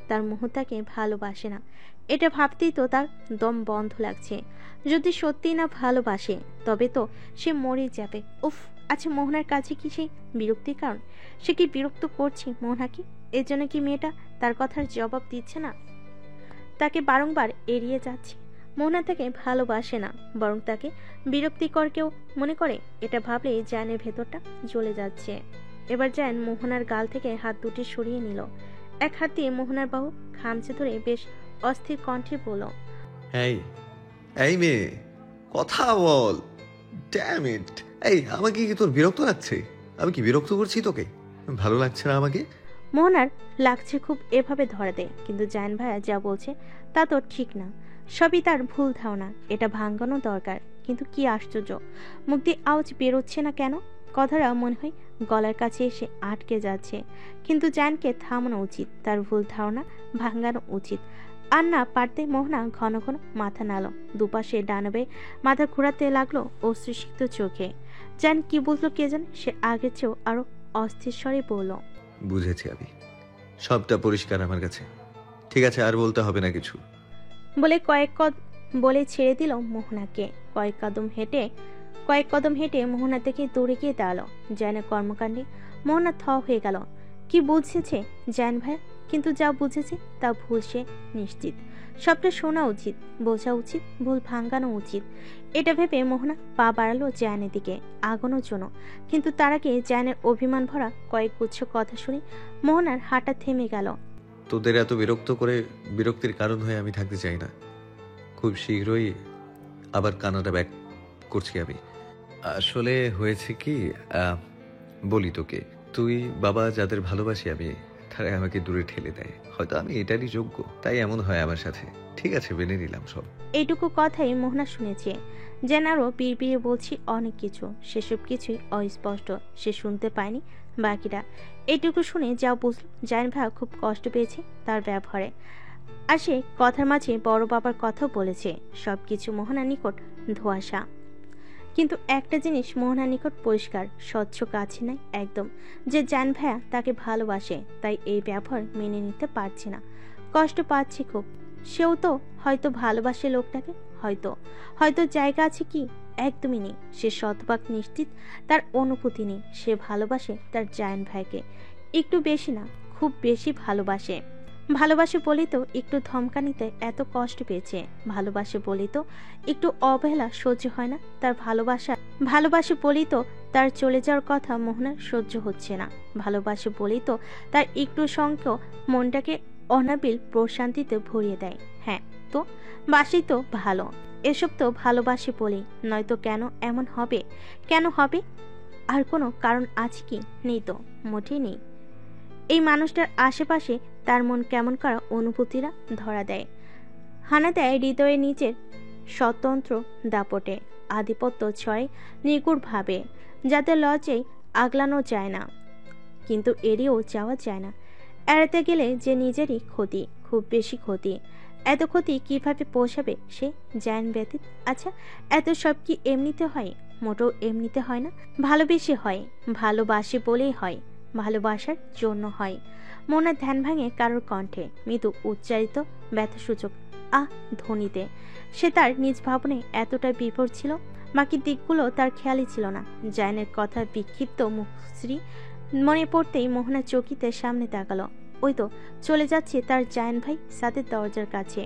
তার মুহূর্তটাকে ভালোবাসে না। এটা ভাবতেই তো তার দম বন্ধ লাগছে। যদি সত্যি না ভালোবাসে তবে তো সে মরে যাবে। উফ, আচ্ছা মোহনার কাছে কি সেই বিরক্তির কারণ? সে কি বিরক্ত করছে মোহনাকে? এর জন্য কি মেয়েটা তার কথার জবাব দিচ্ছে না, তাকে বারংবার এড়িয়ে যাচ্ছে? মোহনা তাকে ভালোবাসে না, বরং তাকে বিরক্তিকর কেউ মনে করে। এটা ভাবলেই জায়ানের ভেতরটা জ্বলে যাচ্ছে। এবার জায়ান মোহনার গাল থেকে হাত দুটি সরিয়ে নিল। এক হাত দিয়ে মোহনার বাহু খামচে ধরে বেশ অস্থির কণ্ঠে বলল, এই এই মেয়ে, কথা বল। Damn it! এই, আমাকে কি তোর বিরক্ত লাগছে? আমি কি বিরক্ত করছি তোকে? ভালো লাগছে না আমাকে? মোহনার লাগছে খুব এভাবে ধরাতে, কিন্তু জায়ান ভাইয়া যা বলছে তা তো ঠিক না। সবই তার ভুল ধারণা, এটা ভাঙানো দরকার। কিন্তু কি আশ্চর্য, মুখ দিয়ে আওয়াজ বেরোচ্ছে না কেন? কথাটা মনে হয় গলার কাছে এসে আটকে যাচ্ছে। কিন্তু জায়ানকে থামানো উচিত, তার ভুল ধারণা ভাঙানো উচিত। আর না পারতে মোহনা ঘন ঘন মাথা নাড়ল, দুপাশে ডানবে মাথা ঘোরাতে লাগলো অশ্রুসিক্ত চোখে। জায়ান কি বুঝলো কে জানে, সে আগের চেয়েও আরো অস্থির স্বরে বলল, বুঝেছি আমি, সবটা পরিষ্কার আমার কাছে। ঠিক আছে, আর বলতে হবে না কিছু। বলে বলে ছেড়ে দিল মোহনাকে। কয়েক কদম হেঁটে মোহনার দিকে দৌড়ে গিয়ে দাঁড়ালো। জায়ানের কর্মকাণ্ডে মোহনা থ হয়ে গেল। কি বুঝেছে জায়ান ভাইয়া? কিন্তু যা বুঝেছে তা ভুল সে নিশ্চিত। সবটা শোনা উচিত, বোঝা উচিত, ভুল ভাঙানো উচিত। এটা ভেবে মোহনা পা বাড়ালো জায়ানের দিকে আগানোর জন্য। কিন্তু তার আগে জায়ানের অভিমান ভরা কয়েক গুচ্ছ কথা শুনে মোহনার হাঁটা থেমে গেল। তোদের এত বিরক্ত করে বিরক্তির কারণ হয়ে আমি থাকতে চাই না। খুব শীঘ্রই আবার কানাডা ব্যাক করছি আমি। আসলে হয়েছে কি, বলি তোকে, তুই বাবা যাদের ভালোবাসি আমি, তারা আমাকে দূরে ঠেলে দেয়। হয়তো আমি এটারই যোগ্য, তাই এমন হয় আমার সাথে। ঠিক আছে, মেনে নিলাম সব। এইটুকু কথাই মোহনা শুনেছে। যেন আরো বিড়বিড়ে বলছি অনেক কিছু, সেসব কিছুই অস্পষ্ট, সে শুনতে পায়নি বাকিটা। এইটুকু শুনে যা বুঝল জায়ান ভাইয়া খুব কষ্ট পেয়েছে তার ব্যবহারে। আর সে কথার মাঝে বড় বাবার কথাও বলেছে। সবকিছু মোহনার নিকট ধোঁয়াশা। কিন্তু একটা জিনিস মোহনার নিকট পরিষ্কার, স্বচ্ছ কাছে নাই একদম, যে জায়ান ভাইয়া তাকে ভালোবাসে, তাই এই ব্যবহার মেনে নিতে পারছে না। কষ্ট পাচ্ছে খুব। সেও তো হয়তো ভালোবাসে লোকটাকে, হয়তো হয়তো জায়গা আছে কি? একদমই নেই। সে শতভাগ নিশ্চিত তার অনুভূতি নেই। সে ভালোবাসে তার জায়ান ভাইকে, একটু বেশি না, খুব বেশি ভালোবাসে। ভালোবাসে বলি তো একটু ধমকানিতে এত কষ্ট পেয়েছে। ভালোবাসে বলি তো একটু অবহেলা সহ্য হয় না তার ভালোবাসে বলি তো তার চলে যাওয়ার কথা মোহনার সহ্য হচ্ছে না। ভালোবাসে বলি তো তার একটু সংখ্য মনটাকে অনাবিল প্রশান্তিতে ভরিয়ে দেয়। হ্যাঁ, তো বাসি তো ভালো। এসব তো ভালোবাসি বলেই, নয়তো কেন এমন হবে? কেন হবে? আর কোনো কারণ আছে কি? নেই তো, মোটেই নেই। এই মানুষটার আশেপাশে তার মন কেমন করা অনুভূতিরা ধরা দেয়, হানা দেয় হৃদয়ে নিজের স্বতন্ত্র দাপটে। আধিপত্য ছয় নিগুড় ভাবে, যাতে লজ্জায় আগলানো যায় না, কিন্তু এড়িয়েও যাওয়া যায় না। এড়াতে গেলে যে নিজেরই ক্ষতি, খুব বেশি ক্ষতি। এত ক্ষতি কিভাবে পোষাবে সে জায়ান ব্যতীত? আচ্ছা, এত সব কি এমনিতে হয়? মোটেও এমনিতে হয় না। ভালোবেসে হয়, ভালোবাসে বলেই হয়, ভালোবাসার জন্য হয়। মনের ধ্যান ভাঙে কারোর কণ্ঠে মৃদু উচ্চারিত ব্যথাসূচক আহ ধ্বনিতে। সে তার নিজ ভাবনে এতটাই বিভোর ছিল, বাকি দিকগুলো তার খেয়ালই ছিল না। জায়ানের কথা বিক্ষিপ্ত মুখশ্রী মনে পড়তেই মোহনা চকিতে সামনে তাকালো। ওই তো চলে যাচ্ছে তার জায়ান ভাই সাদের দরজার কাছে।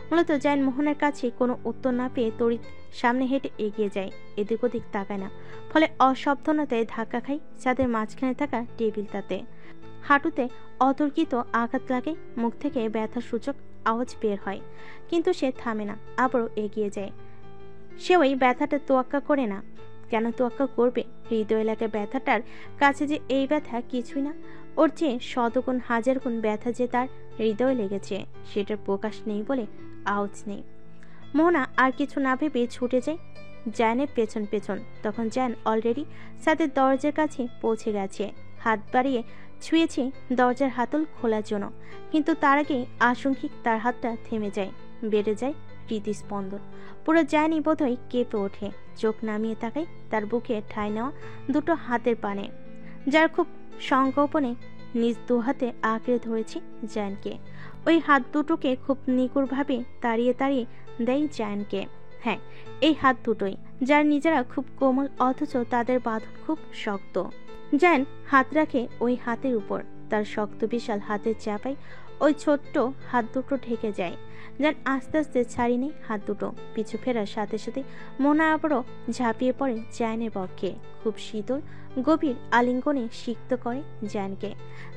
মূলত জায়ান মোহনার কাছে কোনো উত্তর না পেয়ে তড়িৎ সামনে হেঁটে এগিয়ে যায়, এদিক ওদিক তাকায় না। ফলে অসাবধানতায় ধাক্কা খায় ছাদের মাঝখানে থাকা টেবিলটাতে। হাঁটুতে অতর্কিত আঘাত লাগে, মুখ থেকে ব্যথাসূচক আওয়াজ বের হয়। কিন্তু সে থামে না, আবারও এগিয়ে যায়। সে ওই ব্যথাটা তোয়াক্কা করে না। কেন তোয়াক্কা করবে? হৃদয় এলাকায় ব্যথাটার কাছে যে এই ব্যথা কিছুই না। ওর চেয়ে শতগুণ হাজার গুণ ব্যথা যে তার হৃদয় লেগেছে, সেটার প্রকাশ নেই বলে আওয়াজ নেই। মোহনা আর কিছু না ভেবে ছুটে যায় জায়ানের পেছন পেছন। তখন জায়ান অলরেডি সাদের দরজার কাছে পৌঁছে গেছে। হাত বাড়িয়ে ছুঁয়েছে দরজার হাতল খোলার জন্য, কিন্তু তার আগে আশঙ্কিক তার হাতটা থেমে যায়। বেড়ে যায় হৃদস্পন্দন। পুরো জায়ানই বোধহয় কেঁপে ওঠে। চোখ নামিয়ে তাকায় তার বুকে ঠাঁই নেওয়া দুটো হাতের পানে, যার খুব সংগোপনে নিজ দুহাতে আঁকড়ে ধরেছে জায়ানকে। ওই হাত দুটোকে খুব নিগুড়ভাবে তাড়িয়ে তাড়িয়ে দেয় জায়ানকে। হ্যাঁ, এই হাত দুটোই, যার নিজেরা খুব কোমল অথচ তাদের বাঁধন খুব শক্ত। জায়ান হাত রাখে ওই হাতের উপর, তার শক্ত বিশাল হাতের চাপায় ওই ছোট্ট হাত দুটো ঢেকে যায়। জায়ান আস্তে আস্তে ছাড়ি নেই হাত দুটো। পিছু ফেরার সাথে সাথে মোহনা আবারও ঝাঁপিয়ে পড়ে জায়ানের পক্ষে, খুব শীতল গভীর আলিঙ্গনে সিক্ত করে জায়ানকে।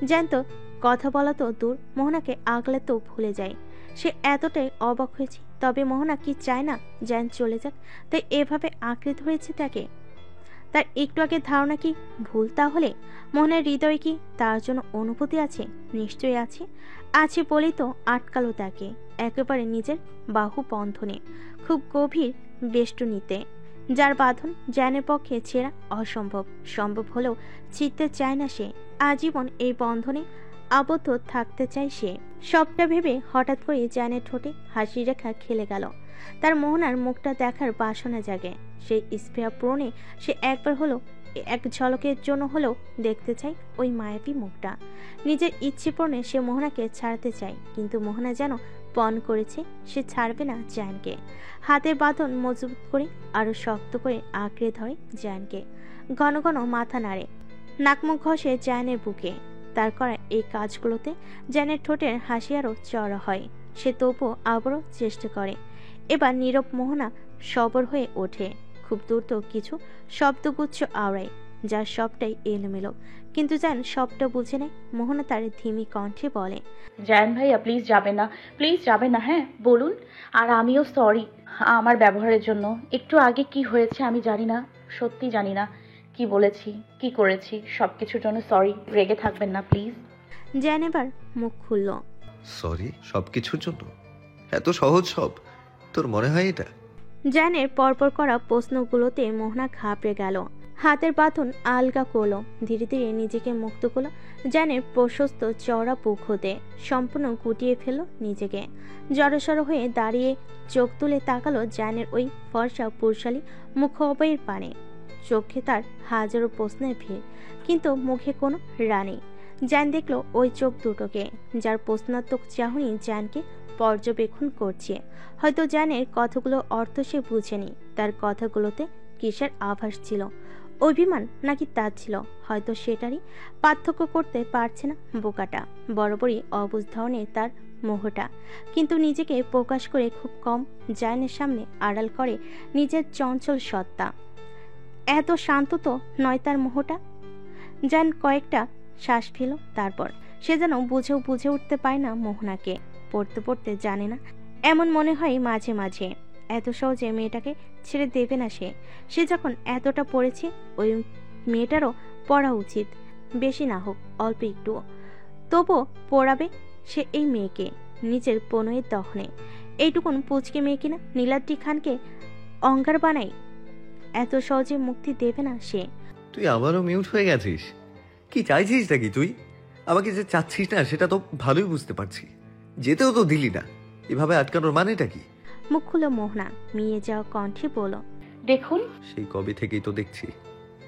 জায়ান তো কথা বলা তো দূর, মোহনাকে আগলে তো ভুলে যায়। সে এতটাই অবাক হয়েছে। তবে মোহনা কি চায় না জায়ান চলে যাক, তাই এভাবে আঁকড়ে ধরেছে তাকে? তার একটু আগে ধারণা কি ভুল? তাহলে মোহনার হৃদয়ে কি তার জন্য অনুভূতি আছে? নিশ্চয়ই আছে। আছে বলেই তো আটকালো তাকে একেবারে নিজের বাহু বন্ধনে, খুব গভীর বেষ্টনীতে, যার বাঁধন জায়ানের পক্ষে ছেঁড়া অসম্ভব। সম্ভব হলেও ছিঁড়তে চায় না সে। আজীবন এই বন্ধনে আবদ্ধ থাকতে চায় সে। সবটা ভেবে হঠাৎ করে জায়ানের ঠোঁটে হাসি রেখা খেলে গেল। তার মোহনার মুখটা দেখার বাসনা জাগে। সেই স্পৃহা পূরণে সে একবার হলো, এক ঝলকের জন্য হলেও দেখতে চাই ওই মায়াবী মুখটা। নিজের ইচ্ছে পূরণে সে মোহনাকে ছাড়তে চায়, কিন্তু মোহনা যেন পণ করেছে সে ছাড়বে না জায়ানকে। হাতের বাঁধন মজবুত করে আরো শক্ত করে আঁকড়ে ধরে জায়ানকে। ঘন ঘন মাথা নাড়ে, নাকমুখ ঘষে জায়ানের বুকে। তার করা এই কাজগুলোতে জায়ানের ঠোঁটের হাসি আরো চড়া হয়। সে তবুও আবারও চেষ্টা করে। এবার নীরব মোহনা সবর হয়ে ওঠে, খুব দ্রুত কিছু শব্দগুচ্ছ আওড়ায়, যার সবটাই এলোমেলো, কিন্তু জায়ান সবটা বুঝে নেয়। মোহনা তার ধিমি কণ্ঠে বলে, জায়ান ভাইয়া প্লিজ যাবেন না, প্লিজ যাবেন না, হ্যাঁ বলুন। আর আমিও সরি আমার ব্যবহারের জন্য। একটু আগে কি হয়েছে আমি জানি না, সত্যি জানি না কি বলেছি কি করেছি, সব কিছুর জন্য সরি। রেগে থাকবেন না প্লিজ। জায়ান এবার মুখ খুলল। সরি সবকিছুর জন্য? এত সহজ সব? তোর মনে হয় এটা? জায়ানের পরপর করা প্রশ্নগুলোতে মোহনা ঘাবড়ে গেল। হাতের বাঁধন আলগা করলো, ধীরে ধীরে নিজেকে মুক্ত করলো জায়ানের প্রশস্ত চওড়া বুক হতে। সম্পূর্ণ গুটিয়ে ফেললো নিজেকে। জড়সড় হয়ে দাঁড়িয়ে চোখ তুলে তাকালো জায়ানের ওই ফর্সা পুরুষালী মুখ অবয়ের পানে। চোখে তার হাজারো প্রশ্নের ভিড়, কিন্তু মুখে কোনো রানী। জায়ান দেখলো ওই চোখ দুটোকে, যার প্রশ্নাত্মক চাহনি জায়ানকে পর্যবেক্ষণ করছে। হয়তো জায়ানের কথাগুলো অর্থ সে বুঝেনি। তার কথাগুলোতে কিসের আভাস ছিল? অভিমান নাকি তার ছিল? হয়তো সেটারই পার্থক্য করতে পারছে না বোকাটা। বরাবরই অবুঝ ধরনের তার মোহটা, কিন্তু নিজেকে প্রকাশ করে খুব কম। জায়ানের সামনে আড়াল করে নিজের চঞ্চল সত্তা। এত শান্ত তো নয় তার মোহটা। জায়ান কয়েকটা শ্বাস ফেল, তারপর সে যেন বুঝে উঠতে পারে না মোহনাকে। পড়তে পড়তে জানে না, এমন মনে হয় মাঝে মাঝে এত সহজে মেয়েটাকে ছেড়ে দেবে না সে। সে যখন এতটা পড়েছে, ওই মেয়েটারও পড়া উচিত। বেশি না হোক, অল্প একটুও তবুও পড়াবে সে এই মেয়েকে নিজের প্রণয়ের দহনে। এইটুকুন পুচকে মেয়ে কিনা নীলাদ্রি খানকে অঙ্গার বানাই এত সহজে মুক্তি দেবে না সে। তুই আবারও মিউট হয়ে গেছিস? কি চাইছিস নাকি তুই? আমাকে যে চাচ্ছিস না সেটা তো ভালোই বুঝতে পারছি। যেতেও তো দিলি না, এভাবে আটকানোর মানেটা কি? মুখ খুলো মোহনা মিয়ে যাওয়া কণ্ঠে বলো, দেখুন সেই কবে থেকেই তো দেখছি,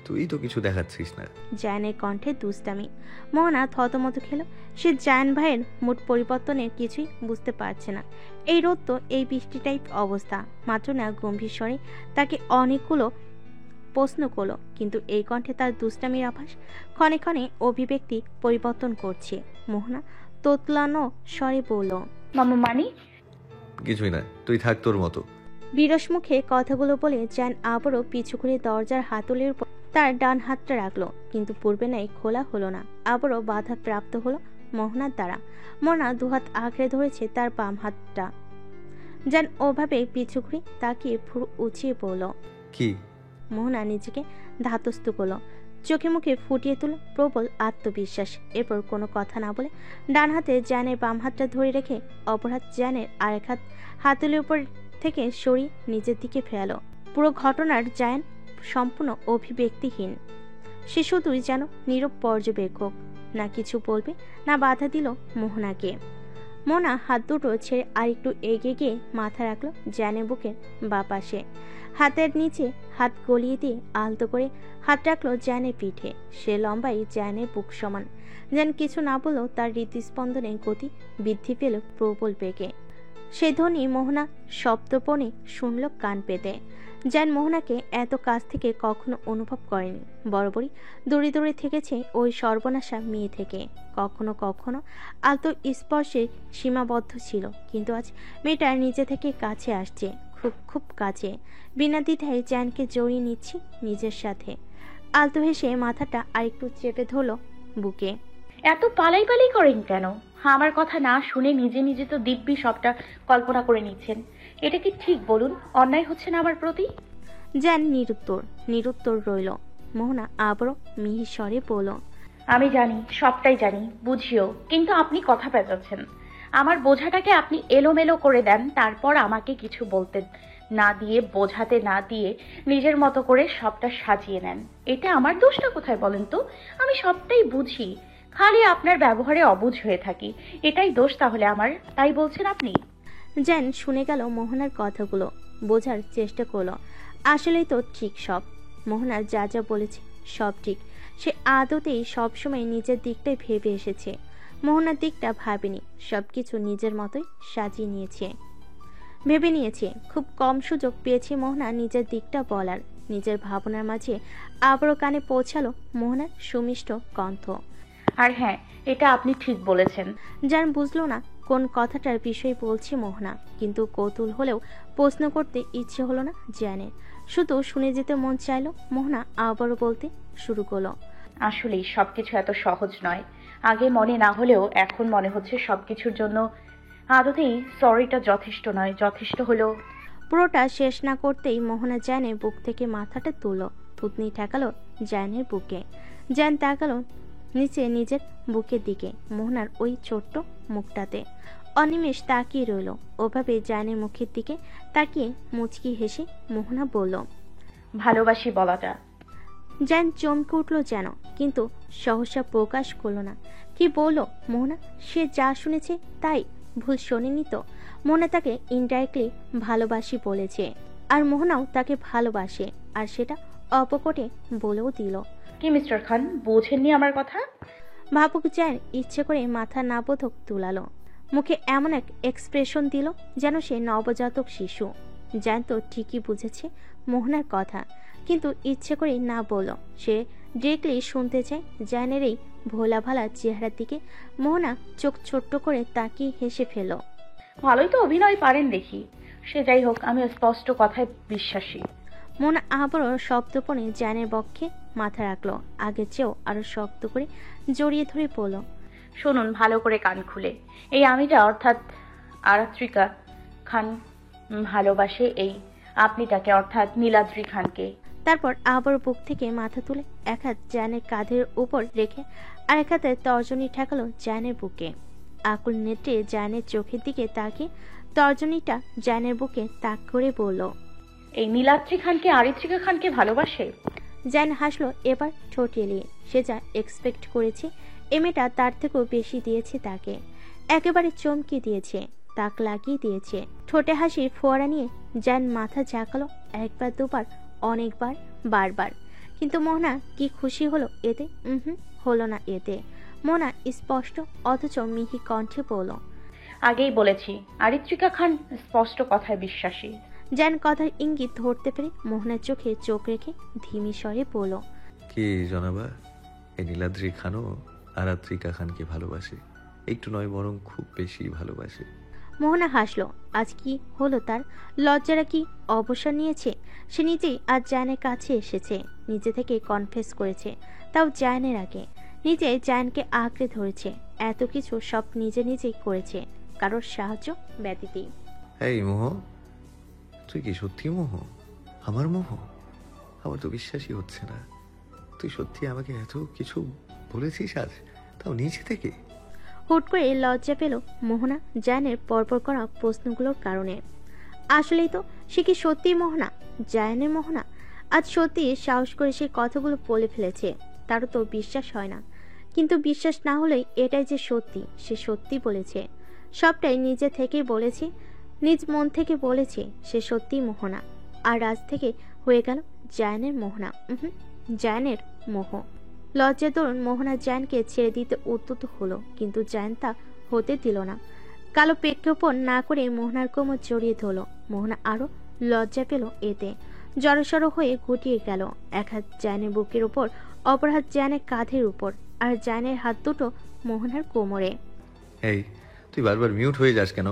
তুই তো কিছু দেখাচ্ছিস না। জায়ানের কণ্ঠে দুষ্টামি। মোহনা থতমত খেল। সে জায়ান ভাইয়ের মুড পরিবর্তনের কিছুই বুঝতে পারছে না। এই রোদ তো, এই বৃষ্টি টাইপ অবস্থা। মাত্র না গম্ভীর স্বরে তাকে অনেকগুলো প্রশ্ন করলো, কিন্তু এই কণ্ঠে তার দুষ্টামির আভাস ক্ষণে ক্ষণে অভিব্যক্তি পরিবর্তন করছে। মোহনা তোতলানো স্বরে বলল, মামা মানি কিছুই না, তুই থাক তোর মতো। বিরস মুখে কথাগুলো বলে জায়ান আবারও পিছু ঘুরে দরজার হাতলের উপর তার ডান হাতটা রাখলো, কিন্তু পূর্বে নাই খোলা হলো না। আবারও বাধা প্রাপ্ত হলো মোহনার দ্বারা। মোহনা দুহাত আঁকড়ে ধরেছে তার বাম হাতটা। জায়ান ওভাবে পিছু ঘুরে তাকিয়ে ভুরু উঁচিয়ে পড়ল। কি? মোহনা নিজেকে ধাতস্থ করল, চোখে মুখে ফুটিয়ে তুলল প্রবল আত্মবিশ্বাস। এরপর কোনো কথা না বলে ডান হাতে জায়ানের বাম হাতটা ধরে রেখে অপর হাত জায়ানের আরেক হাত হাতলের উপর থেকে সরিয়ে নিজের দিকে ফেরালো। পুরো ঘটনার জায়ান সম্পূর্ণ অভিব্যক্তিহীন। সে শুধুই যেন নীরব পর্যবেক্ষক, না কিছু বলবে না বাধা দিল মোহনাকে। মোহনা হাত দুটো ছেড়ে আরেকটু এগিয়ে গিয়ে মাথা রাখলো জায়ানের বুকের বা পাশে। হাতের নিচে হাত গলিয়ে দিয়ে আলতো করে হাত রাখলো জায়ানের পিঠে। সে লম্বাই জায়ানের বুক সমান। জায়ান কিছু না বললেও তার হৃদস্পন্দনের গতি বৃদ্ধি পেল প্রবল বেগে। সে ধ্বনি মোহনা শব্দপণে শুনল কান পেতে। জায়ান মোহনাকে এত কাছ থেকে কখনো অনুভব করেনি। বরাবরই দূরে দূরে থেকেছে ওই সর্বনাশা মেয়ে থেকে। কখনো কখনো আলতো স্পর্শে সীমাবদ্ধ ছিল, কিন্তু আজ মেয়েটা নিজে থেকে কাছে আসছে, খুব খুব কাছে। বিনা দ্বিধায় জায়ানকে জড়িয়ে নিচ্ছে নিজের সাথে। আলতো হেসে মাথাটা আরেকটু চেপে ধরল বুকে। এত পালাই পালাই করেন কেন? আমার কথা না শুনে নিজে নিজে তো দিব্যি সবটা কল্পনা করে নিচ্ছেন। এটা কি ঠিক বলুন? অন্যায় হচ্ছে না আমার প্রতি? জায়ান নিরুত্তর রইল। মোহনা আবারও মিহি স্বরে বলল, আমি জানি, সবটাই জানি, বুঝিও, কিন্তু আপনি কথা পেঁচাচ্ছেন। আমার বোঝাটাকে আপনি এলোমেলো করে দেন, তারপর আমাকে কিছু বলতে না দিয়ে, বোঝাতে না দিয়ে নিজের মতো করে সবটা সাজিয়ে নেন। এটা আমার দোষটা কোথায় বলেন তো? আমি সবটাই বুঝি, খালি আপনার ব্যবহারে অবুঝ হয়ে থাকি। এটাই দোষ তাহলে আমার, তাই বলছেন আপনি? জায়ান শুনে গেল মোহনার কথাগুলো, বোঝার চেষ্টা করলো। আসলেই তো ঠিক সব। মোহনা যা যা বলেছে সব ঠিক। সে আদতেই সবসময় নিজের দিকটাই ভেবে এসেছে, মোহনার দিকটা ভাবেনি। সবকিছু নিজের মতোই সাজিয়ে ভেবে নিয়েছে। খুব কম সুযোগ পেয়েছে মোহনা নিজের দিকটা বলার। নিজের ভাবনার মাঝে আবারও কানে পৌঁছালো মোহনার সুমিষ্ট কণ্ঠ। আর হ্যাঁ, এটা আপনি ঠিক বলেছেন। জান বুঝলো না কোন কথাটার বিষয় বলছে মোহনা, কিন্তু কৌতূহল হলেও প্রশ্ন করতে ইচ্ছে হলো না জানের। শুধু শুনে যেতে মন চাইলো। মোহনা আবারও বলতে শুরু করলো, আসলেই সবকিছু এত সহজ নয়। আগে মনে না হলেও এখন মনে হচ্ছে সবকিছুর জন্য আদতেই সরিটা যথেষ্ট নয়। যথেষ্ট হলো। পুরোটা শেষ না করতেই মোহনা জানের বুক থেকে মাথাটা তুলল, থুতনি ঠেকালো জানের বুকে। জান তাকালো নিচে নিজের বুকের দিকে, মোহনার ওই ছোট্ট মুখটাতে। অনিমেষ তাকিয়ে রইল ওভাবে জানের মুখের দিকে তাকিয়ে মুচকি হেসে মোহনা বলল, ভালোবাসি বলাটা। জান চমকে উঠল যেন, কিন্তু সহসা প্রকাশ করলো না। কি বলল মোহনা? সে যা শুনেছে তাই? ভুল শোনেনি তো? মোহনা তাকে ইনডাইরেক্টলি ভালোবাসি বলেছে, আর মোহনাও তাকে ভালোবাসে, আর সেটা অপকটে বলেও দিল। কি মিস্টার খান, বোঝেননি আমার কথা? ভাবুক জান ইচ্ছে করে মাথা না বোধক তুলালো, মুখে এমন এক এক্সপ্রেশন দিল যেন সে নবজাতক শিশু। জান তো ঠিকই বুঝেছে মোহনার কথা, কিন্তু ইচ্ছে করে না বলল। সে ডিরেক্টলি শুনতে চায় জানের এই ভোলা ভালা চেহারার দিকে। মোহনা চোখ ছোট্ট করে তাকিয়ে হেসে ফেল। ভালোই তো অভিনয় পারেন দেখি। সে যাই হোক, আমি স্পষ্ট কথায় বিশ্বাসী। মোহনা আবারও শব্দপণে জানের বক্ষে মাথা রাখলো, আগের চেয়েও আরো শক্ত করে জড়িয়ে ধরে বলল, শুনুন ভালো করে কান খুলে। এই আমিটা অর্থাৎ আরাত্রিকা খান ভালোবাসে এই আপনিটাকে অর্থাৎ নীলাদ্রি খানকে। তারপর আবার বুক থেকে মাথা তুলে এক হাত জানের কাঁধের উপর রেখে আরেক হাতে তর্জনী ঠেকালো জানের বুকে। আকুল নেত্রে জানের চোখের দিকে তাকিয়ে তর্জনীটা জানের বুকে তাক করে বলল, এই নীলাদ্রি খানকে আরিত্রিকা খানকে ভালোবাসে? জান হাসলো এবার ঠোঁট এলিয়ে। সে যা এক্সপেক্ট করেছে এ মেয়েটা তার থেকেও বেশি দিয়েছে তাকে। একেবারে চমকে দিয়েছে, তাক লাগিয়ে দিয়েছে। ঠোঁটে হাসির ফোয়ারা নিয়ে জান মাথা ঝাঁকালো একবার দুবার, অনেকবার, বারবার। কিন্তু মোহনা কি খুশি হলো এতে? হলো না এতে। মোহনা স্পষ্ট অথচ মিহি কণ্ঠে বলল, আগেই বলেছি আরিত্রিকা খান স্পষ্ট কথায় বিশ্বাসী। জান কথার ইঙ্গিত ধরতে পেরে মোহনার চোখে চোখ রেখে ধিমি স্বরে বলল, কি জনাবা, এই নীলাদ্রি খানও আরাত্রিকা খানকে ভালোবাসে। একটু নয়, বরং খুব বেশি ভালোবাসে। মোহনা হাসলো। আজ কি হলো তার? লজ্জারা কি অবসর নিয়েছে? সে নিজেই আজ জায়ানের কাছে এসেছে, নিজে থেকে কনফেস করেছে, তাও জায়ানের আগে। নিজে জায়ানকে আঁকড়ে ধরেছে। এত কিছু সব নিজে নিজেই করেছে, কারোর সাহায্য ব্যতীতই। এই মোহ, তুই কি সত্যি মোহ? আমার মোহ? আমার তো বিশ্বাসই হচ্ছে না। তুই সত্যি আমাকে এত কিছু বলেছিস আজ, তাও নিজে থেকে? হুট করে লজ্জা পেল মোহনা জায়ানের পরপর করা প্রশ্নগুলোর কারণে। আসলেই তো সে কি সত্যি মোহনা, জায়ানের মোহনা? আজ সত্যি সাহস করে সে কথাগুলো বলে ফেলেছে। তারও তো বিশ্বাস হয় না, কিন্তু বিশ্বাস না হলেই এটাই যে সত্যি, সে সত্যি বলেছে। সবটাই নিজে থেকেই বলেছে, নিজ মন থেকে বলেছে সে সত্যিই মোহনা। আর আজ থেকে হয়ে গেল জায়ানের মোহনা। জায়ানের মোহ। লজ্জার দরুন মোহনা জায়ানকে ছেড়ে দিতে উদ্যত হলো, কিন্তু জায়ান তা হতে দিল না। কালো প্রেক্ষাপট না করে মোহনার কোমর জড়িয়ে ধরল। মোহনা আরো লজ্জা পেল এতে, জড়সড় হয়ে গুটিয়ে গেল। এক হাত জায়ানের বুকের উপর, অপর হাত জায়ানের কাঁধের উপর, আর জায়ানের হাত দুটো মোহনার কোমরে। এই, তুই বারবার মিউট হয়ে যাস কেন?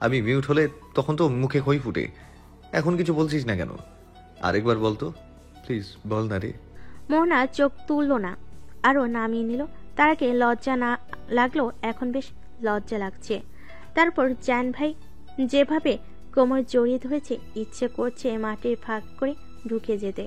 আমি মিউট হলে তখন তো মুখে খই ফুটে। এখন কিছু বলছিস না কেন? আরেকবার বল তো, প্লিজ বল না রে। মোহনা চোখ তুলল না, আরো নামিয়ে নিল। তার আগে লজ্জা না লাগলো, এখন বেশ লজ্জা লাগছে। তারপর জায়ান ভাই যেভাবে কোমর জড়িয়ে ধরেছে, ইচ্ছে করছে মাটির ফাঁক করে ঢুকে যেতে।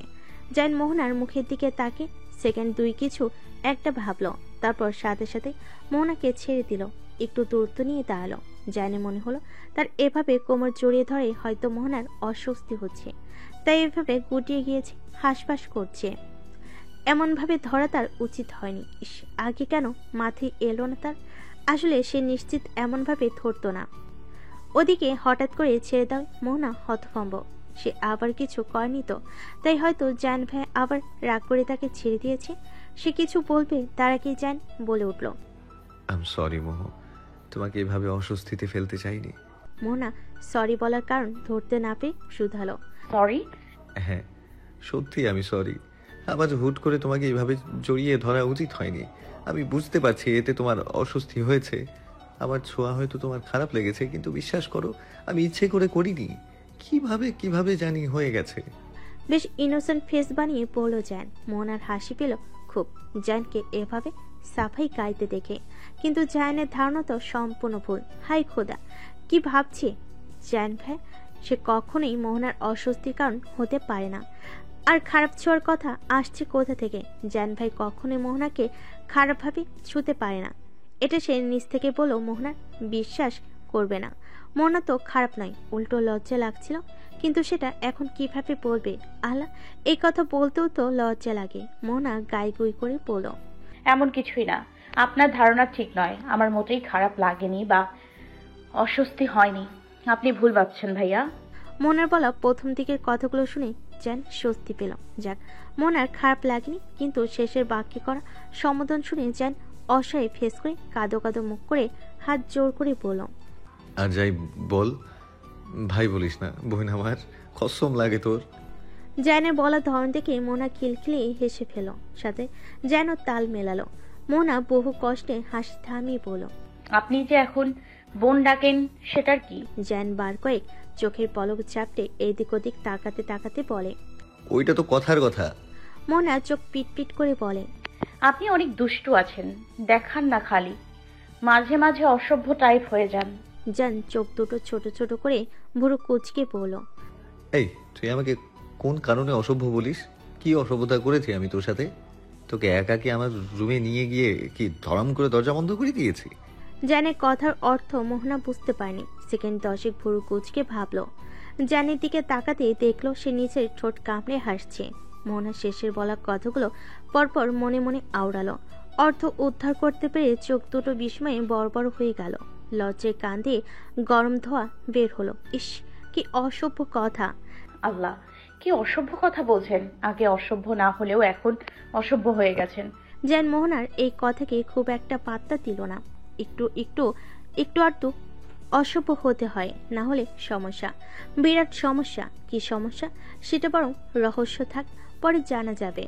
জায়ান মোহনার মুখের দিকে তাকে সেকেন্ড দুই কিছু একটা ভাবলো, তারপর সাথে সাথে মোহনাকে ছেড়ে দিল। একটু দূরত্ব নিয়ে দাঁড়ালো। জায়ানের মনে হলো তার এভাবে কোমর জড়িয়ে ধরে হয়তো মোহনার অস্বস্তি হচ্ছে, তাই এভাবে গুটিয়ে গিয়েছে, হাঁসফাঁস করছে। এমনভাবে ধরা তার উচিত হয়নি। ইস, আগে কেন মাথায় এলো না তার? আসলে সে নিশ্চিত এমনভাবে ধরতো না। ওদিকে হঠাৎ করে ছেড়ে দাও মোহনা হতভম্ব। সে আবার কিছু করেনি তো, তাই হয়তো জায়ান ভাই আবার রাগ করে তাকে ছেড়ে দিয়েছে। সে কিছু বলবে তার আগে জায়ান বলে উঠল, আই এম সরি মোহ, তোমাকে এভাবে অস্বস্তিতে ফেলতে চাইনি। মোহনা সরি বলার কারণ ধরতে না পেয়ে শুধালো, সরি? হ্যাঁ, সত্যি আমি সরি। আমার হুট করে তোমাকে এইভাবে জড়িয়ে ধরা উচিত হয়নি। আমি বুঝতে পারছি এতে তোমার অস্বস্তি হয়েছে, আমার ছোঁয়া হয়তো তোমার খারাপ লেগেছে, কিন্তু বিশ্বাস করো আমি ইচ্ছে করে করিনি। কিভাবে জানি হয়ে গেছে। বেশ ইনোসেন্ট ফেস বানিয়ে বলল জায়ান। মোহনার হাসি পেল খুব জায়ানকে এভাবে সাফাই গাইতে দেখে, কিন্তু জায়ানের ধারণা তো সম্পূর্ণ ভুল। হাই খোদা, কি ভাবছে জায়ান ভাই? সে কখনোই মোহনার অস্বস্তির কারণ হতে পারে না। আর খারাপ ছোঁয়ার কথা আসছে কোথা থেকে? জায়ান ভাই কখনোই মোহনাকে খারাপভাবে ছুঁতে পারে না। এটা সে নিজ থেকে বলেও মোহনার বিশ্বাস করবে না। মোহনা তো খারাপ নয়, উল্টো লজ্জা লাগছিল, কিন্তু সেটা এখন কিভাবে বলবে? আল্লাহ, এই কথা বলতেও তো লজ্জা লাগে। মোহনা গাইগুই করে বলল, এমন কিছুই না, আপনার ধারণা ঠিক নয়। আমার মোটেই খারাপ লাগেনি বা অস্বস্তি হয়নি। আপনি ভুল ভাবছেন ভাইয়া। মোহনার বলা প্রথম দিকের কথাগুলো শুনে জান স্বস্তি পেল। যাক, মোহনার খারাপ লাগেনি, কিন্তু শেষের বাক্যে করা সম্বোধন শুনে জান অসহায় ফেস করে কাঁদো কাঁদো মুখ করে হাত জোর করে বলল, আর যাই বল, ভাই বলিস না বোন, আমার কসম লাগে তোর। জায়নের বলার ধরন দেখে মোনা খিলখিলিয়ে হেসে ফেল, সাথে যেন তাল মেলালো। মোনা বহু কষ্টে হাসি থামিয়ে বলল, আপনি যে এখন বোন ডাকেন সেটার কি? জায়ন বার কয়েক চোখের পলক চাপটে এদিক ওদিক তাকাতে তাকাতে বলে, ওইটা তো কথার কথা। মোনা চোখ পিটপিট করে বলে, আপনি অনেক দুষ্টু আছেন, দেখান না খালি, মাঝে মাঝে অসভ্য টাইপ হয়ে যান। জান চোখ দুটো ছোট ছোট করে ভুরু কুচকে বলল, এই, তুই আমাকে কোন কারণে অসভ্য বলিস? কি অসভ্যতা করেছি আমি তোর সাথে? তোকে একাকি আমার রুমে নিয়ে গিয়ে কি ধরাম করে দরজা বন্ধ করে দিয়েছি? জানের কথার অর্থ মোহনা বুঝতে পারেনি। সেকেন্ড দশেক ভুরু কুচকে ভাবলো। জানের দিকে তাকাতে দেখলো সে নিচের ঠোঁট কামড়ে হাসছে। মোহনা শেষের বলা কথাগুলো পরপর মনে মনে আওড়ালো। অর্থ উদ্ধার করতে পেরে চোখ দুটো বিস্ময়ে বড় হয়ে গেল। লজ্জায় কান দিয়ে গরম ধোয়া বের হলো। ইস, কি অসভ্য কথা! আল্লাহ, কি অসভ্য কথা বলছেন! আগে অসভ্য না হলেও এখন অসভ্য হয়ে গেছেন। জান মোহনার এই কথাকে খুব একটা পাত্তা দিল না। একটু একটু একটু আধটু অসভ্য হতে হয়, না হলে সমস্যা, বিরাট সমস্যা। কি সমস্যা সেটা বরং রহস্য থাক, পরে জানা যাবে।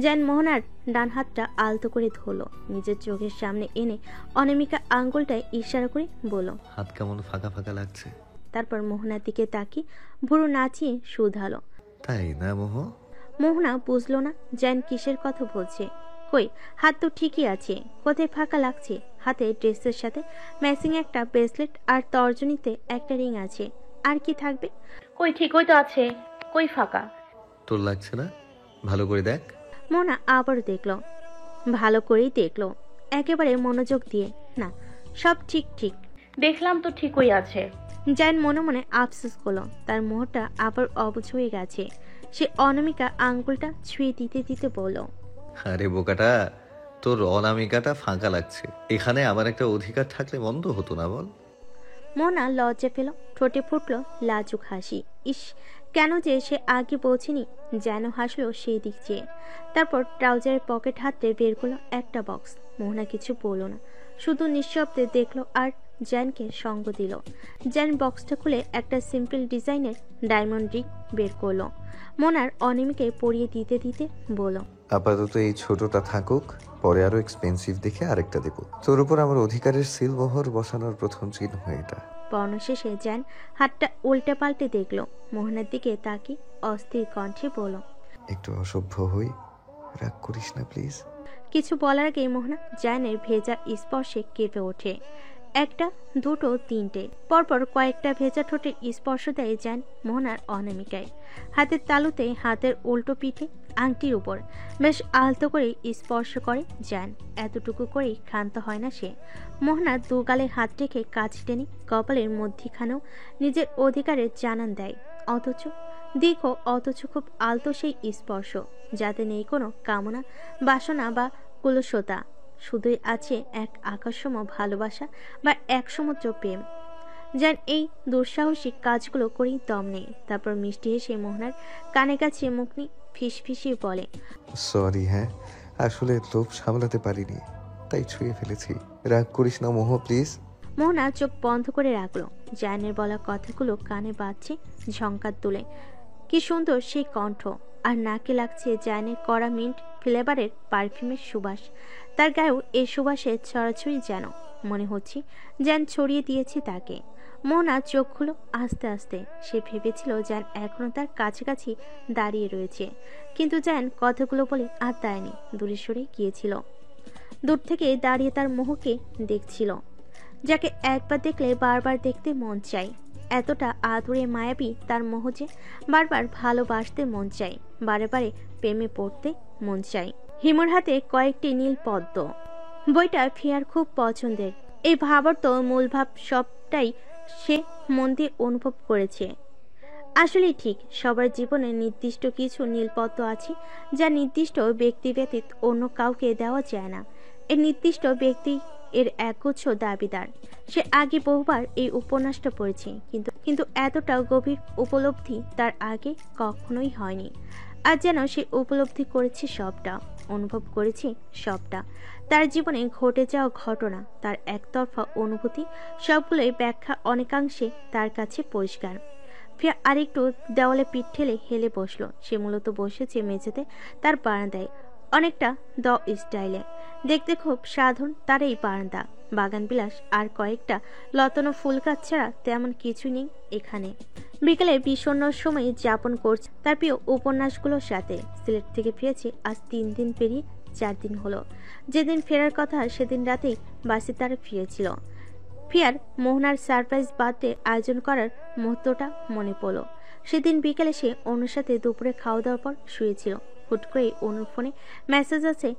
জান মোহনার ডান হাতটা আলতো করে ধরলো, নিজের চোখের সামনে এনে অনামিকা আঙ্গুলটায় ইশারা করে বলল, হাত কেমন ফাঁকা ফাঁকা লাগছে। তারপর মোহনার দিকে তাকিয়ে ভুরু নাচিয়ে শুধালো। তাই না মোহ? মোহনা বুঝলো না জান কিসের কথা বলছে। কই, হাত তো ঠিকই আছে, কোথায় ফাঁকা লাগছে? হাতে ড্রেসের সাথে ম্যাচিং একটা ব্রেসলেট আর তর্জনীতে একটা রিং আছে, আর কি থাকবে? কই, ঠিকই তো আছে, কই ফাঁকা? তোর লাগছে না? ভালো করে দেখ। মোনা আবারও দেখলো, ভালো করেই দেখলো, একেবারে মনোযোগ দিয়ে। না, সব ঠিক ঠিক। দেখলাম তো ঠিকই আছে। জান মনে মনে আফসোস করলো, তার মোহরটা আবার অবুঝ হয়ে গেছে। সে অনামিকা আঙ্গুলটা ছুঁয়ে দিতে দিতে বলল, আরে বোকাটা, তোর অনামিকাটা ফাঁকা লাগছে। এখানে আমার একটা অধিকার থাকলে মন্দ হতো না বল? মোহনা লজ্জা পেল, ঠোঁটে ফুটল লাজুক হাসি। ইস, কেন যে সে আগে পৌঁছেনি, যেন হাসলো সেই দিক চেয়ে। তারপর ট্রাউজারের পকেট হাতে বের করলো একটা বক্স। মোহনা কিছু বলল না, শুধু নিঃশব্দে দেখলো আর জ্যানকে সঙ্গ দিল। জ্যান বক্সটা খুলে একটা সিম্পল ডিজাইনের ডায়মন্ড রিং বের করলো। মোনার অনিমিকে পরিয়ে দিতে দিতে বলল, আপাতত এই ছোটটা থাকুক, পরে আরো এক্সপেন্সিভ দেখে আরেকটা দেব। তোর উপর আমার অধিকারের সিলমোহর বসানোর প্রথম চিহ্ন এটা। পর্ণ শেষে জ্যান হাতটা উল্টে পাল্টে দেখলো। মোহনার দিকে তাকে অস্থির কণ্ঠে বলল, একটু অসভ্য হই, রাগ করিস না প্লিজ। কিছু বলার আগেই মোহনা জ্যানের ভেজা স্পর্শে কেঁপে ওঠে। একটা, দুটো, তিনটে, পরপর কয়েকটা ভেজা ঠোঁটের স্পর্শ দেয় জ্যান মোহনার অনামিকায়। হাতের তালুতে, হাতের উল্টো পিঠে, আংটির উপর বেশ আলতো করে স্পর্শ করে জ্যান। এতটুকু করেই ক্ষান্ত হয় না সে। মোহনা দু গালে হাত রেখে কাছ টেনে কপালের মধ্যিখানেও নিজের অধিকারের জানান দেয়। অথচ দীর্ঘ, অথচ খুব আলতো সেই স্পর্শ, যাতে নেই কোনো কামনা, বাসনা বা কুলসতা। শুধুই আছে এক আকাশসম ভালোবাসা বা এক সমুদ্র প্রেম। যার এই দুঃসাহসিক কাজগুলো করেই দম নেই। তারপর মিষ্টি হেসে মোহনার কানে কাছে মুখ নিয়ে ফিসফিসিয়ে বলে, সরি, হ্যাঁ আসলে লোভ সামলাতে পারিনি, তাই ছুঁয়ে ফেলেছি। রাগ করিস না মোহ প্লিজ। মোহনা চোখ বন্ধ করে রাখলো। জায়নের বলা কথাগুলো কানে বাজছে ঝংকার তুলে। কি সুন্দর সেই কণ্ঠ, আর নাকে লাগছে জায়নের কড়া মিন্ট ফ্লেভারের পারফিউমের সুবাস। তার গায়েও এই সুবাসের ছড়াছড়ি, যেন মনে হচ্ছে জ্যান ছড়িয়ে দিয়েছে তাকে। মোহনা চোখ খুলো আস্তে আস্তে। সে ভেবেছিল জ্যান এখনো তার কাছাকাছি দাঁড়িয়ে রয়েছে, কিন্তু জ্যান কথাগুলো বলে আর দায়নি, দূরে সরে গিয়েছিল। দূর থেকে দাঁড়িয়ে তার মোহকে দেখছিল, যাকে একবার দেখলে বারবার দেখতে মন চায়। এতটা আদুরে মায়াবী তার মোহ যে বারবার ভালোবাসতে মন চায়, বারে বারে প্রেমে পড়তে মন চায়। হিমুর হাতে কয়েকটি নীল পদ্ম, বইটা ফিয়ার খুব পছন্দের। এই ভাবার্থ মূল ভাব সবটাই সে মন দিয়ে অনুভব করেছে। আসলে ঠিক সবার জীবনে নির্দিষ্ট কিছু নীলপদ্ম আছে, যা নির্দিষ্ট ব্যক্তি ব্যতীত অন্য কাউকে দেওয়া যায় না। এই নির্দিষ্ট ব্যক্তি এর একগুচ্ছ দাবিদার। সে আগে বহুবার এই উপন্যাসটা পড়েছে, কিন্তু এতটা গভীর উপলব্ধি তার আগে কখনোই হয়নি। আর যেন সে উপলব্ধি করেছে সবটা, অনুভব করেছে সবটা। তার জীবনে ঘটে যাওয়া ঘটনা, তার একতরফা অনুভূতি, সবগুলোই ব্যাখ্যা অনেকাংশে তার কাছে পরিষ্কার। ফিয়া আরেকটু দেওয়ালে পিঠ ঠেলে হেলে বসলো। সে মূলত বসেছে মেঝেতে, তার বারান্দায়, অনেকটা দ স্টাইলে। দেখতে খুব সাধারণ তার এই বারান্দা। বাগান বিলাস আর কয়েকটা লতানো ফুল গাছ ছাড়া তেমন কিছু নেই এখানে। বিকেলে বিষণ্ণ সময় যাপন করছে তার প্রিয় উপন্যাসগুলোর সাথে। সিলেট থেকে ফিরেছে আজ 3 দিন পেরিয়ে 4 দিন হলো। যেদিন ফেরার কথা সেদিন রাতেই বাসে তারা ফিরেছিল। ফিয়ার মোহনার সারপ্রাইজ বার্থডে আয়োজন করার মুহূর্তটা মনে পড়ল। সেদিন বিকেলে সে অনুর সাথে দুপুরে খাওয়া দাওয়ার পর শুয়েছিল। হুট করে অনুর ফোনে মেসেজ আছে,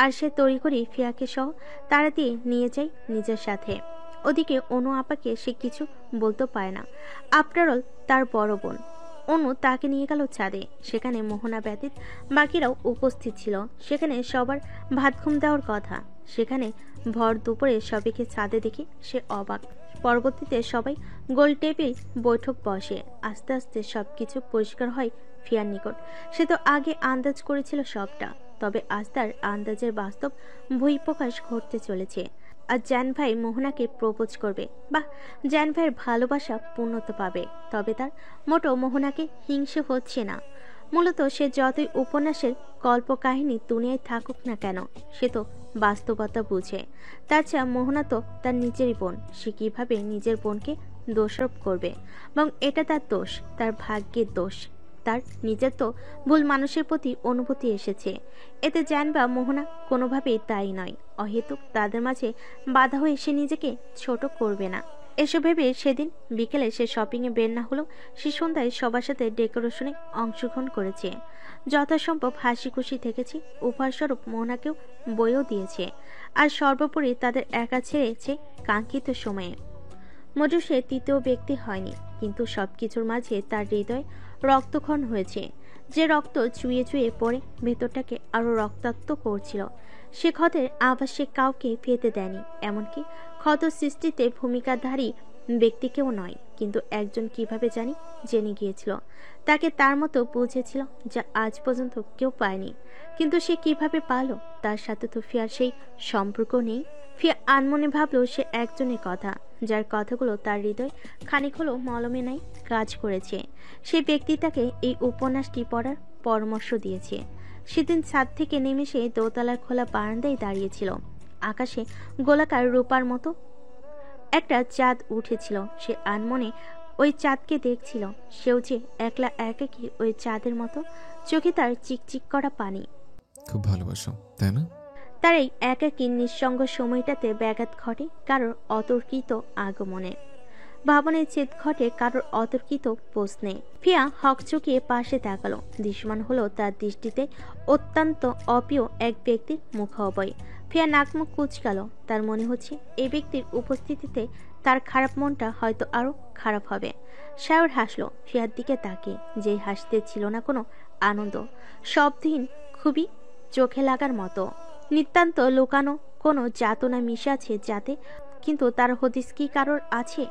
আর সে তড়িঘড়ি ফিয়াকে সহ তাড়া দিয়ে নিয়ে যায় নিজের সাথে। ওদিকে অনু আপাকে সে কিছু বলতে পারে না। আফটার অল তার বড় বোন। অনু তাকে নিয়ে গেল ছাদে। সেখানে মোহনা ব্যতীত বাকিরাও উপস্থিত ছিল। সেখানে সবার ভাত ঘুম দেওয়ার কথা। সেখানে ভর দুপুরে সবাইকে ছাদে দেখে সে অবাক। পরবর্তীতে সবাই গোল টেবিল বৈঠক বসে। আস্তে আস্তে সবকিছু পরিষ্কার হয় ফিয়ার নিকট। সে তো আগে আন্দাজ করেছিল সবটা, তবে আজ তার আন্দাজের বাস্তব বহিঃপ্রকাশ ঘটতে চলেছে। আর জ্যান ভাই মোহনাকে প্রপোজ করবে। বাহ, জ্যান ভাইয়ের ভালোবাসা পূর্ণতা পাবে। তবে তার মোটো মোহনাকে হিংসে হচ্ছে না। মূলত সে যতই উপন্যাসের কল্পকাহিনী দুনিয়ায় থাকুক না কেন, সে তো বাস্তবতা বুঝে। তাছাড়া মোহনা তো তার নিজেরই বোন। সে কিভাবে নিজের বোনকে দোষারোপ করবে? এবং এটা তার দোষ, তার ভাগ্যের দোষ। তার নিজের তো ভুল মানুষের প্রতি অনুভূতি এসেছে। এতে জানবা মোহনা কোনোভাবেই তাই নয়। অহেতুক তাদের মাঝে বাধা হয়ে সে নিজেকে ছোট করবে না। এসব ভেবে সেদিন বিকেলে সে শপিংয়ে বের না হলেও সে সন্ধ্যায় সবার সাথে ডেকোরেশনে অংশগ্রহণ করেছে। যথাসম্ভব হাসি খুশি থেকেছে। উপহারস্বরূপ মোহনাকেও বইও দিয়েছে। আর সর্বোপরি তাদের একা ছেড়েছে কাঙ্ক্ষিত সময়ে। মোটেও সে তৃতীয় ব্যক্তি হয়নি, কিন্তু সবকিছুর মাঝে তার হৃদয় রক্তক্ষরণ হয়েছে। যে রক্ত চুইয়ে চুইয়ে পড়ে ভেতরটাকে আরো রক্তাক্ত করছিল। সে ক্ষতের আভাস সে কাউকে পেতে দেয়নি। এমনকি ক্ষত সৃষ্টিতে ভূমিকাধারী ব্যক্তি কেউ নয়, কিন্তু একজন কিভাবে জানি জেনে গিয়েছিল, তাকে তার মতো বুঝেছিল যা আজ পর্যন্ত কেউ পায়নি। কিন্তু সে কিভাবে পারল? তার সাথে তো ফিয়ার সেই সম্পর্ক নেই। ফিয়া আনমনে ভাবলো সে একজনের কথা, যার কথাগুলো তার হৃদয় খানিক হলেও মলমে নাই কাজ করেছে। সেই ব্যক্তি তাকে এই উপন্যাসটি পড়ার পরামর্শ দিয়েছে। সেদিন ছাদ থেকে নেমে সে দোতলার খোলা বারান্দায় দাঁড়িয়েছিল। আকাশে গোলাকার রূপার মতো একটা চাঁদ উঠেছিল। সে আনমনে ওই চাঁদকে দেখছিল। সেও যে একলা একাকী ওই চাঁদের মতো, চোখে তার চিকচিক করা পানি। খুব ভালোবাসো, তাই না? তার এই একাকী নিঃসঙ্গ সময়টাতে ব্যাঘাত ঘটে কারোর অতর্কিত আগমনে, ভাবনের ছেদ ঘটে কারোর অতর্কিত প্রশ্নে। ফিয়া হকচকিয়ে পাশে তাকালো। দৃশ্যমান হলো তার দৃষ্টিতে অত্যন্ত অপ্রিয় এক ব্যক্তির মুখাবয়। ফিয়া নাকমুখ কুচকালো। তার মনে হচ্ছে এই ব্যক্তির উপস্থিতিতে তার খারাপ মনটা হয়তো আরো খারাপ হবে। শায়র হাসলো ফিয়ার দিকে তাকিয়ে, যে হাসতে ছিল না কোনো আনন্দ, শব্দহীন, খুবই চোখে লাগার মতো। নিতান্ত লুকানো কোনো যাতনা মিশে আছে যাতে, কিন্তু তার হদিস কি কারোর আছে?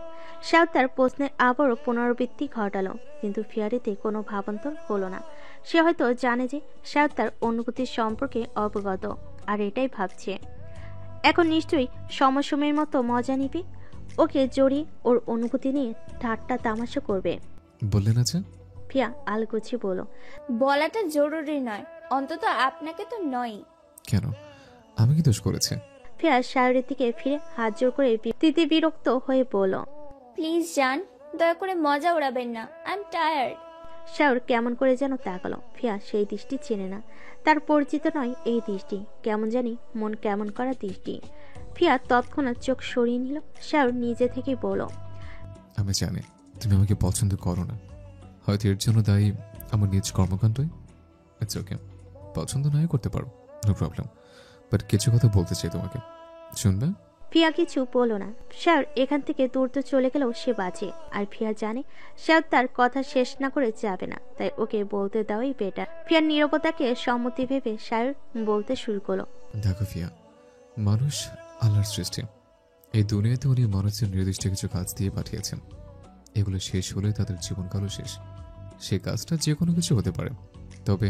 শায়র তার প্রশ্নের আবারও পুনরাবৃত্তি ঘটালো, কিন্তু ফিয়ারিতে কোনো ভাবান্তর হলো না। সে হয়তো জানে যে শায়র তার অনুভূতির সম্পর্কে অবগত, আর এটাই ভাবছে এখন নিশ্চয়ই সমসময়ের মতো মজা নিবে, ওকে জড়িয়ে ওর অনুভূতি নিয়ে ঠাট্টা তামাশা করবে। বললে না যে? ফিয়া আলগুছি বলো, বলাটা জরুরি নয়, অন্তত আপনাকে তো নয়। কেন, আমি কি দোষ করেছি? ফিয়া শায়রের দিকে ফিরে হাত জোর করে বিরক্ত হয়ে বলল, প্লিজ যান, দয়া করে মজা উড়াবেন না, আই এম টায়ার্ড। শায়র কেমন করে যেন তাকালো। ফিয়া সেই দৃষ্টি চেনে না, তার পরিচিত নয় এই দৃষ্টি, কেমন জানি মন কেমন করা দৃষ্টি। ফিয়া তৎক্ষণাৎ চোখ সরিয়ে নিল। শায়র নিজে থেকেই বলল, আমি জানি তুমি আমাকে পছন্দ করো না, হয়তো এর জন্য দায়ী আমার নিজ কর্মকাণ্ডই। ইটস ওকে, পছন্দ নাই করতে পারো, নো প্রবলেম, বাট কিছু কথা বলতে চাই তোমাকে, শুনবে? ফিয়া কিছু বলল না। শায়র এখান থেকে দূরত চলে গেলেও সে বাঁচে, আর ফিয়া জানে শায়র তার কথা শেষ না করে যাবে না, তাই ওকে বলতে দেওয়াই বেটার। ফিয়ার নীরবতাকে সম্মতি ভেবে শায়র বলতে শুরু করলো, দেখো ফিয়া, মানুষ আল্লাহর সৃষ্টি। এই দুনিয়াতে উনি মানুষের নির্দিষ্ট কিছু কাজ দিয়ে পাঠিয়েছেন। এগুলো শেষ হলে তাদের জীবনকালও শেষ। সেই কাজটা যে কোনো কিছু হতে পারে, তবে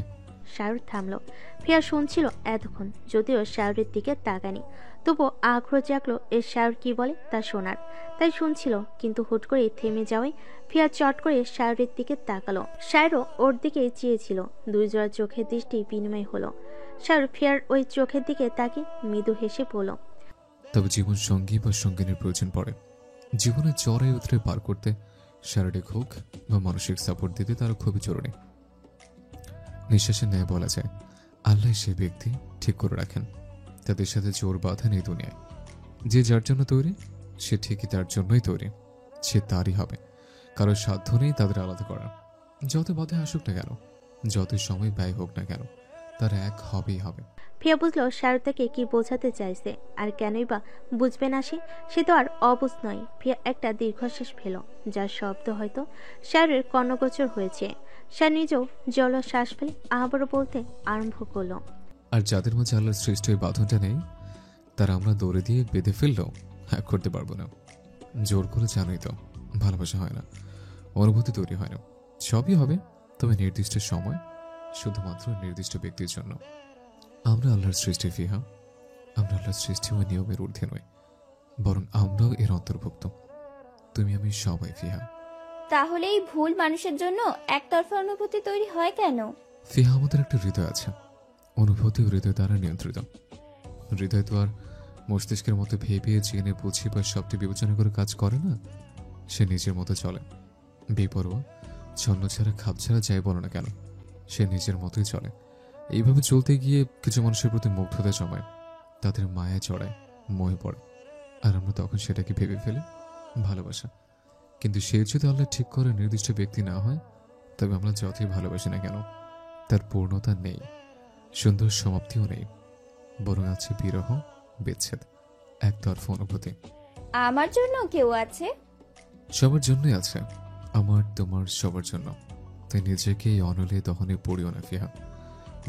শায়র থামলো। ফিয়া শুনছিল এতক্ষণ, যদিও শায়রের দিকে তাকানি, তবুও আগ্রহ জাগলো এর শায়র কি বলে তা শোনার, তাই শুনছিল। কিন্তু হুট করে থেমে যাওয়ায় ফিয়া চট করে শায়রের দিকে তাকালো। শায়রও ওর দিকে চেয়েছিল। দুই জোড়া চোখের দৃষ্টি বিনিময় হলো। শায়র ফিয়ার ওই চোখের দিকে তাকিয়ে মৃদু হেসে বলল, তবে জীবন সঙ্গী বা সঙ্গিনীর প্রয়োজন পড়ে। জীবনে চড়াই উতরে পার করতে শারীরিক হোক বা মানসিক সাপোর্ট দিতে তারা খুবই জরুরি। নিঃশ্বাসের ন্যায় বলা যায় আল্লাহ সে ব্যক্তি ঠিক করে রাখেন, তাদের সাথে জোর বাঁধা নেই দুনিয়ায়। যে যার জন্য তৈরি সে ঠিকই তার জন্যই তৈরি, সে তারই হবে। কারো সাধ্য নেই তাদের আলাদা করার। যত বাধা আসুক না কেন, যত সময় ব্যয় হোক না কেন, তার এক হবেই হবে। ফিয়া বুঝলো শায়র তাকে কি বোঝাতে চাইছে, আর কেনই বা বুঝবে না সে তো আর অবুঝ নয়। ফিয়া একটা দীর্ঘশ্বাস ফেল, যার শব্দ হয়তো শায়রের কর্ণগোচর হয়েছে। সে নিজেও জল শ্বাস ফেলে আবারও বলতে আরম্ভ করলো, আর যাদের মাঝে আল্লাহর সৃষ্ট এই বাঁধনটা নেই, তারা আমরা দৌড়ে দিয়ে বেঁধে ফেললেও হ্যাক করতে পারবো না। জোর করে জানোই তো ভালোবাসা হয় না, অনুভূতি তৈরি হয় না। সবই হবে, তবে নির্দিষ্ট সময়, শুধুমাত্র নির্দিষ্ট ব্যক্তির জন্য। আমরা আল্লাহর সৃষ্টি ফিহা, আমরা আল্লাহর সৃষ্টি ও নিয়মের ঊর্ধ্বে নই, বরং আমরাও এর অন্তর্ভুক্ত। তুমি আমি সবাই ফিহা। তাহলে এই ভুল মানুষের জন্য একতরফা অনুভূতি তৈরি হয় কেন? ফিহা, আমাদের একটা হৃদয় আছে, অনুভূতি হৃদয় দ্বারা নিয়ন্ত্রিত। হৃদয় তো আর মস্তিষ্কের মতো ভেবে জেনে বুঝি বা সবটি বিবেচনা করে কাজ করে না। সে নিজের মতো চলে, বেপরোয়া, ছন্ন ছাড়া খাপ ছাড়া যাই বলো না কেন, সে নিজের মতোই চলে। এইভাবে চলতে গিয়ে কিছু মানুষের প্রতি মুগ্ধতা জমায়, তাদের মায়া চড়ায়, মোহে পড়ে, আর আমরা তখন সেটাকে ভেবে ফেলি ভালোবাসা। কিন্তু সে যদি আল্লাহ ঠিক করে নির্দিষ্ট ব্যক্তি না হয়, তবে আমরা যতই ভালোবাসি না কেন, তার পূর্ণতা নেই, সুন্দর সমাপ্তিও নেই, বরং আছে বিরহ, বিচ্ছেদ, একতরফা অনুভূতি। আমার জন্য কেউ আছে? সবার জন্যই আছে, আমার তোমার সবার জন্য। তাই নিজেকে এই অনলে দহনে পড়িও না ফিহা।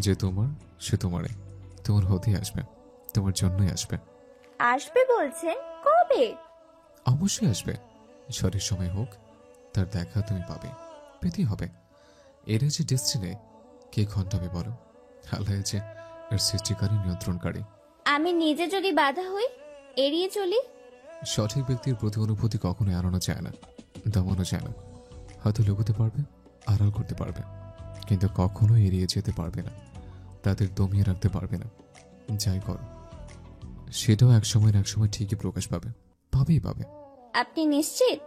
যে তোমার সে তোমারই, তোমার হতেই আসবে, তোমার জন্যই আসবে। আসবে বলছেন? কবে? অবশ্যই আসবে, সঠিক সময় হোক, তার দেখা তুমি পাবে, পেতেই হবে। এর যে ডেস্টিনে কে খণ্ডাবে বলো? আল্লাহ যে এর সৃষ্টিকারী, নিয়ন্ত্রণকারী। আমি নিজে যদি বাধা হই, এড়িয়ে চলি? সঠিক ব্যক্তির প্রতি অনুভূতি কখনো এড়ানো যায় না, দমানো যায় না। হয়তো লুকোতে পারবে, আড়াল করতে পারবে, কিন্তু কখনো এড়িয়ে যেতে পারবে না, তাদের দমিয়ে রাখতে পারবে না। যাই করো, সেটাও এক সময় ঠিকই প্রকাশ পাবে, পাবেই পাবে। আপনি নিশ্চিত?